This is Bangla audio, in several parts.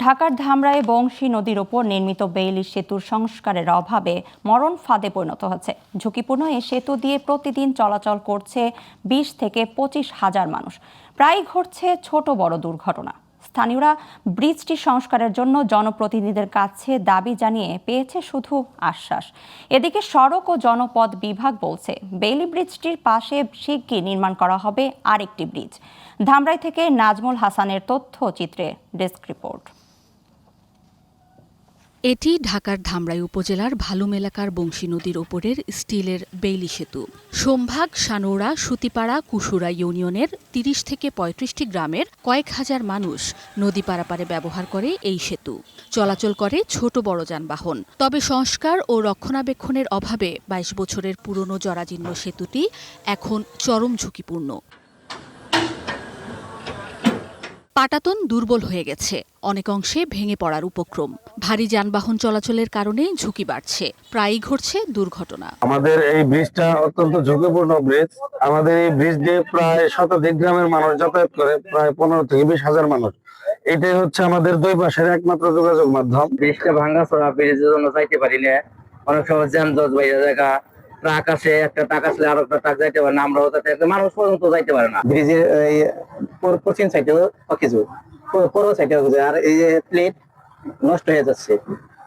ঢাকার ধামরায়ে বংশী নদীর ওপর নির্মিত বেইলি সেতুর সংস্কারের অভাবে মরণ ফাঁদে পরিণত হচ্ছে। ঝুঁকিপূর্ণ এই সেতু দিয়ে প্রতিদিন চলাচল করছে ২০ থেকে ২৫ হাজার মানুষ। প্রায়ই ঘটছে ছোট বড় দুর্ঘটনা। স্থানীয়রা ব্রিজটি সংস্কারের জন্য জনপ্রতিনিধিদের কাছে দাবি জানিয়ে পেয়েছে শুধু আশ্বাস। এদিকে সড়ক ও জনপথ বিভাগ বলছে বেইলি ব্রিজটির পাশে শিগগির নির্মাণ করা হবে আরেকটি ব্রিজ। ধামরাই থেকে নাজমুল হাসানের তথ্যচিত্রে ডেস্ক রিপোর্ট। এটি ঢাকার ধামরাই উপজেলার ভালুম এলাকার বংশী নদীর ওপরের স্টিলের বেইলি সেতু। সোমভাগ, সানোরা, সুতিপাড়া, কুশুরা ইউনিয়নের ৩০ থেকে ৩৫টি গ্রামের কয়েক হাজার মানুষ নদী পারাপারে ব্যবহার করে এই সেতু। চলাচল করে ছোট বড় যানবাহন। তবে সংস্কার ও রক্ষণাবেক্ষণের অভাবে ২২ বছরের পুরনো জরাজীর্ণ সেতুটি এখন চরম ঝুঁকিপূর্ণ। পাটাতন দুর্বল হয়ে গেছে, অনেক অংশে ভেঙে পড়ার উপক্রম। ভারী যানবাহন চলাচলের কারণে ঝুঁকি বাড়ছে, প্রায়ই ঘটছে দুর্ঘটনা। আমাদের এই ব্রিজটা অত্যন্ত ঝুঁকিপূর্ণ ব্রিজ। আমাদের এই ব্রিজ দিয়ে প্রায় শতাধিক গ্রামের মানুষ যাতায়াত করে, প্রায় ১৫ থেকে ২০ হাজার মানুষ। এটাই হচ্ছে আমাদের দুই পাশের একমাত্র যোগাযোগ মাধ্যম। ব্রিজটা ভাঙা ছড়া ব্রিজের জন্য যাইতে পারি না। অনেক সময় যানজট বাইরে জায়গা, ট্রাক আসে, একটা ট্রাক আসলে আরো একটা ট্রাক যাইতে পারে না, আমরা মানুষ পর্যন্ত যাইতে পারে না। ব্রিজের এই পশ্চিম সাইডেও কিছু, পূর্ব সাইডেও কিছু, আর এই যে প্লেট নষ্ট হয়ে যাচ্ছে,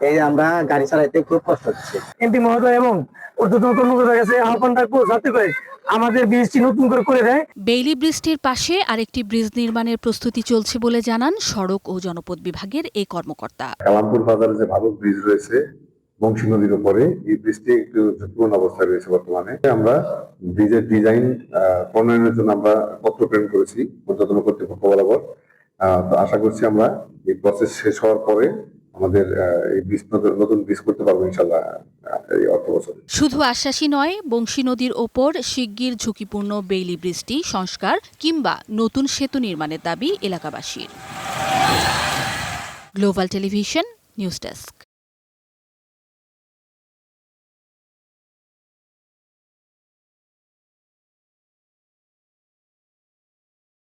এই যে আমরা গাড়ি চালাইতে খুব কষ্ট হচ্ছে। এমপি মহোদয় এবং ঊর্ধ্বতন কর্মকর্তার কাছে আহ্বান রাখবো যাতে করে আমাদের ব্রিজটি নতুন করে দেয়। বেইলি ব্রিজটির পাশে আরেকটি ব্রিজ নির্মাণের প্রস্তুতি চলছে বলে জানান সড়ক ও জনপথ বিভাগের এই কর্মকর্তা। কালামপুর বাজারে যে ভালো ব্রিজ রয়েছে বংশী নদীর উপরে, এই ব্রিজটি একটু ঝুঁকিপূর্ণ অবস্থায় রয়েছে বর্তমানে। আমরা ব্রিজের ডিজাইন প্রণয়নের জন্য আমরা পত্র প্রেরণ করেছি ঊর্ধ্বতন কর্তৃপক্ষ বরাবর। তো আশা করছি আমরা এই প্রসেস শেষ হওয়ার পরে আমাদের এই ব্রিজ নতুন ব্রিজ করতে পারবো ইনশাল্লাহ এই অর্থ বছরে। শুধু আশ্বাসই নয়, বংশী নদীর ওপর শিগগির ঝুঁকিপূর্ণ বেইলি ব্রিজটি সংস্কার কিংবা নতুন সেতু নির্মাণের দাবি এলাকাবাসীর। Global television news desk.